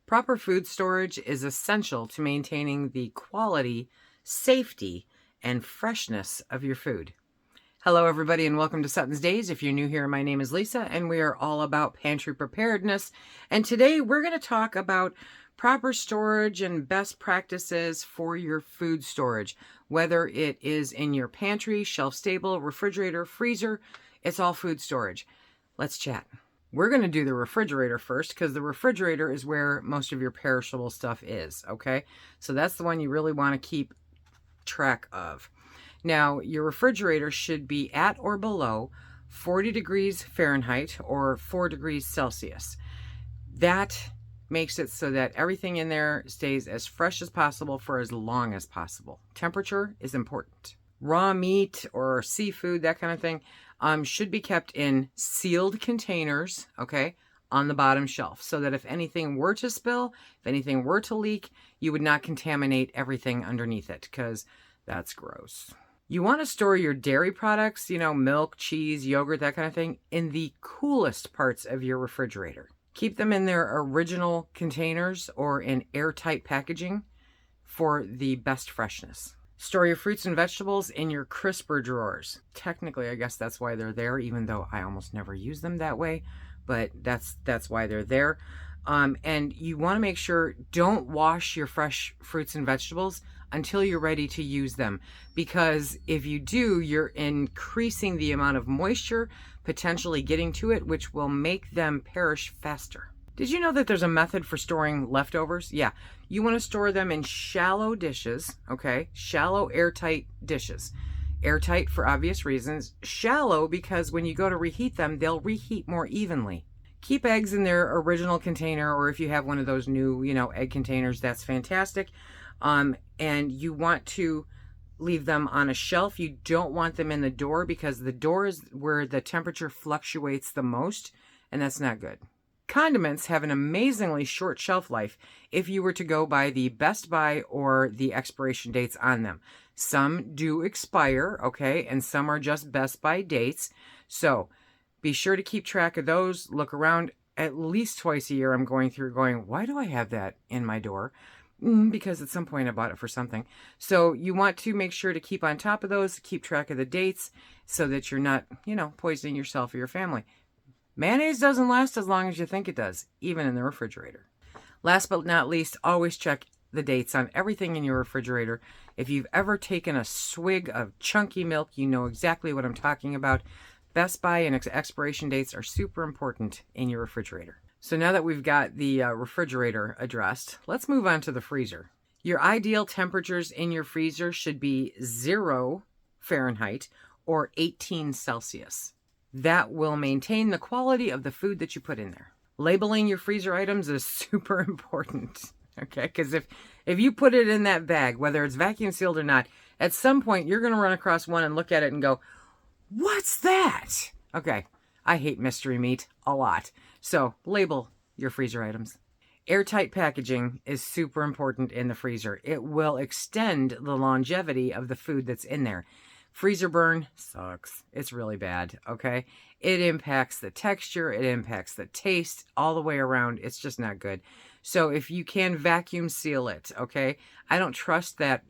Proper food storage is essential to maintaining the quality, safety, and freshness of your food. Hello everybody and welcome to SuttonsDaze. If you're new here, my name is Lisa and we are all about pantry preparedness. And today we're going to talk about proper storage and best practices for your food storage. Whether it is in your pantry, shelf-stable, refrigerator, freezer, it's all food storage. Let's chat. We're going to do the refrigerator first because the refrigerator is where most of your perishable stuff is, okay? So that's the one you really want to keep track of. Now, your refrigerator should be at or below 40 degrees Fahrenheit or 4 degrees Celsius. That makes it so that everything in there stays as fresh as possible for as long as possible. Temperature is important. Raw meat or seafood, that kind of thing, should be kept in sealed containers, okay, on the bottom shelf, so that if anything were to spill, if anything were to leak, you would not contaminate everything underneath it, because that's gross. You want to store your dairy products, you know, milk, cheese, yogurt, that kind of thing, in the coolest parts of your refrigerator. Keep them in their original containers or in airtight packaging for the best freshness. Store your fruits and vegetables in your crisper drawers. Technically, I guess that's why they're there, even though I almost never use them that way, but that's why they're there. And you want to make sure, don't wash your fresh fruits and vegetables until you're ready to use them, because if you do, you're increasing the amount of moisture potentially getting to it, which will make them perish faster. Did you know that there's a method for storing leftovers? Yeah, you want to store them in shallow dishes, okay? Shallow, airtight dishes. Airtight for obvious reasons. Shallow because when you go to reheat them, they'll reheat more evenly. Keep eggs in their original container, or if you have one of those new, egg containers, that's fantastic. And you want to leave them on a shelf. You don't want them in the door because the door is where the temperature fluctuates the most, and that's not good. Condiments have an amazingly short shelf life if you were to go by the Best By or the expiration dates on them. Some do expire, okay, and some are just Best By dates. So be sure to keep track of those. Look around at least twice a year. I'm going, why do I have that in my door? Because at some point I bought it for something. So you want to make sure to keep on top of those, keep track of the dates so that you're not, poisoning yourself or your family. Mayonnaise doesn't last as long as you think it does, even in the refrigerator. Last but not least, always check the dates on everything in your refrigerator. If you've ever taken a swig of chunky milk, you know exactly what I'm talking about. Best By and expiration dates are super important in your refrigerator. So now that we've got the refrigerator addressed, let's move on to the freezer. Your ideal temperatures in your freezer should be 0 Fahrenheit or 18 Celsius. That will maintain the quality of the food that you put in there. Labeling your freezer items is super important, okay? Because if you put it in that bag, whether it's vacuum sealed or not, at some point you're going to run across one and look at it and go, what's that? Okay, I hate mystery meat a lot. So label your freezer items. Airtight packaging is super important in the freezer. It will extend the longevity of the food that's in there. Freezer burn sucks. It's really bad, okay? It impacts the texture, it impacts the taste, all the way around. It's just not good. So if you can vacuum seal it, okay? I don't trust that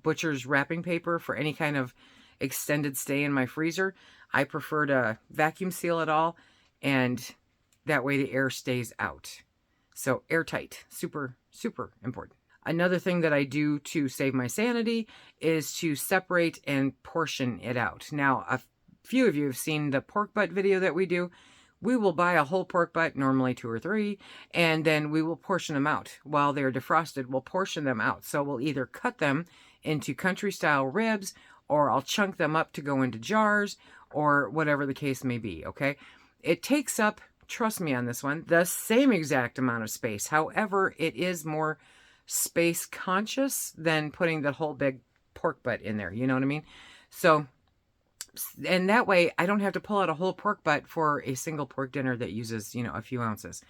butcher's wrapping paper for any kind of extended stay in my freezer. I prefer to vacuum seal it all, and that way the air stays out. So airtight, super, super important. Another thing that I do to save my sanity is to separate and portion it out. Now, a few of you have seen the pork butt video that we do. We will buy a whole pork butt, normally 2 or 3, and then we will portion them out. While they're defrosted, we'll portion them out. So we'll either cut them into country-style ribs, or I'll chunk them up to go into jars, or whatever the case may be, okay? It takes up, trust me on this one, the same exact amount of space. However, it is more space conscious than putting the whole big pork butt in there. You know what I mean? So, and that way I don't have to pull out a whole pork butt for a single pork dinner that uses, a few ounces.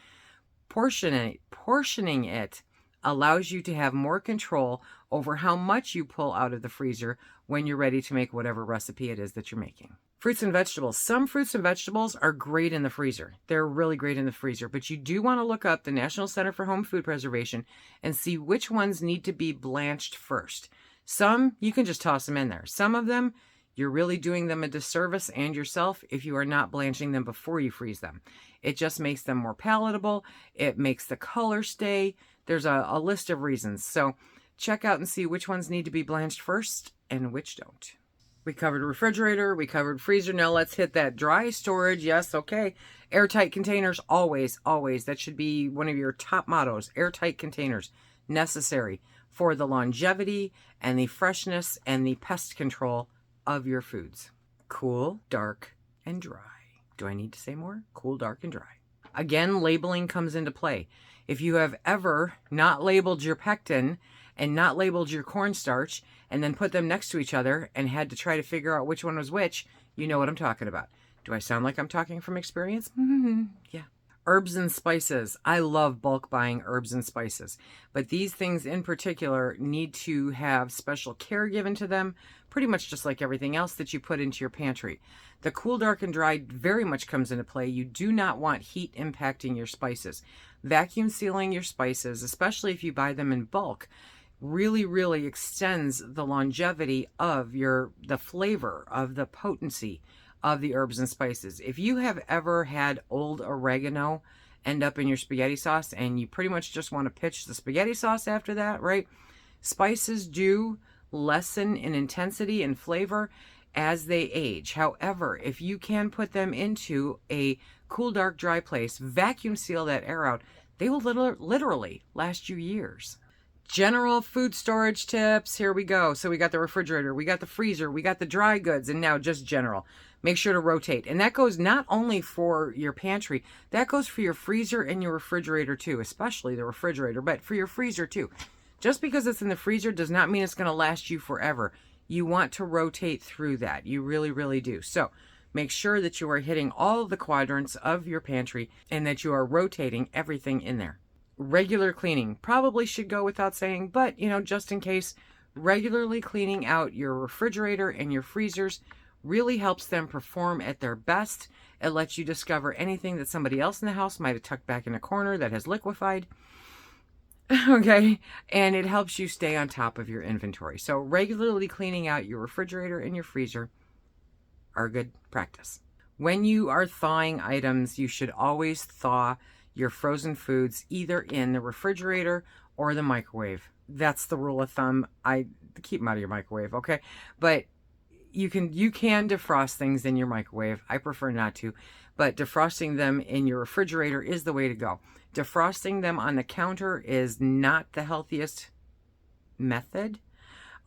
Portioning it allows you to have more control over how much you pull out of the freezer when you're ready to make whatever recipe it is that you're making. Fruits and vegetables. Some fruits and vegetables are great in the freezer. They're really great in the freezer, but you do want to look up the National Center for Home Food Preservation and see which ones need to be blanched first. Some, you can just toss them in there. Some of them, you're really doing them a disservice and yourself if you are not blanching them before you freeze them. It just makes them more palatable. It makes the color stay. There's a list of reasons. So check out and see which ones need to be blanched first and which don't. We covered refrigerator, we covered freezer. Now let's hit that dry storage. Yes, okay. Airtight containers, always, always. That should be one of your top mottos. Airtight containers, necessary for the longevity and the freshness and the pest control of your foods. Cool, dark, and dry. Do I need to say more? Cool, dark, and dry. Again, labeling comes into play. If you have ever not labeled your pectin and not labeled your cornstarch and then put them next to each other and had to try to figure out which one was which, you know what I'm talking about. Do I sound like I'm talking from experience? Yeah. Herbs and spices. I love bulk buying herbs and spices, but these things in particular need to have special care given to them, pretty much just like everything else that you put into your pantry. The cool, dark, and dry very much comes into play. You do not want heat impacting your spices. Vacuum sealing your spices, especially if you buy them in bulk, really, really extends the longevity of the flavor, of the potency of the herbs and spices. If you have ever had old oregano end up in your spaghetti sauce and you pretty much just want to pitch the spaghetti sauce after that, right? Spices do lessen in intensity and flavor as they age. However, if you can put them into a cool, dark, dry place, vacuum seal that air out, they will literally last you years. General food storage tips. Here we go. So we got the refrigerator, we got the freezer, we got the dry goods, and now just general. Make sure to rotate. And that goes not only for your pantry, that goes for your freezer and your refrigerator too, especially the refrigerator, but for your freezer too. Just because it's in the freezer does not mean it's going to last you forever. You want to rotate through that. You really, really do. So make sure that you are hitting all of the quadrants of your pantry and that you are rotating everything in there. Regular cleaning probably should go without saying, but just in case, regularly cleaning out your refrigerator and your freezers really helps them perform at their best. It lets you discover anything that somebody else in the house might have tucked back in a corner that has liquefied. Okay, and it helps you stay on top of your inventory. So regularly cleaning out your refrigerator and your freezer are good practice. When you are thawing items, you should always thaw your frozen foods either in the refrigerator or the microwave. That's the rule of thumb. I keep them out of your microwave, okay? But you can defrost things in your microwave. I prefer not to, but defrosting them in your refrigerator is the way to go. Defrosting them on the counter is not the healthiest method.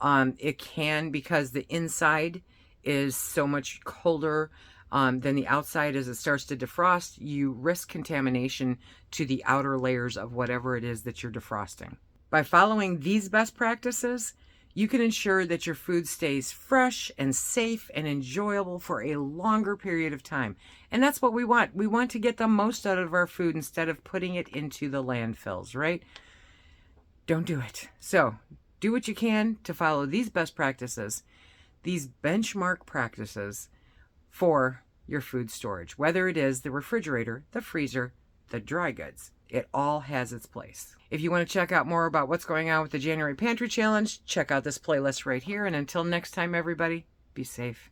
It can, because the inside is so much colder than the outside. As it starts to defrost, you risk contamination to the outer layers of whatever it is that you're defrosting. By following these best practices, you can ensure that your food stays fresh and safe and enjoyable for a longer period of time. And that's what we want. We want to get the most out of our food instead of putting it into the landfills, right? Don't do it. So do what you can to follow these best practices, these benchmark practices for your food storage, whether it is the refrigerator, the freezer, the dry goods. It all has its place. If you want to check out more about what's going on with the January Pantry Challenge, check out this playlist right here. And until next time, everybody, be safe.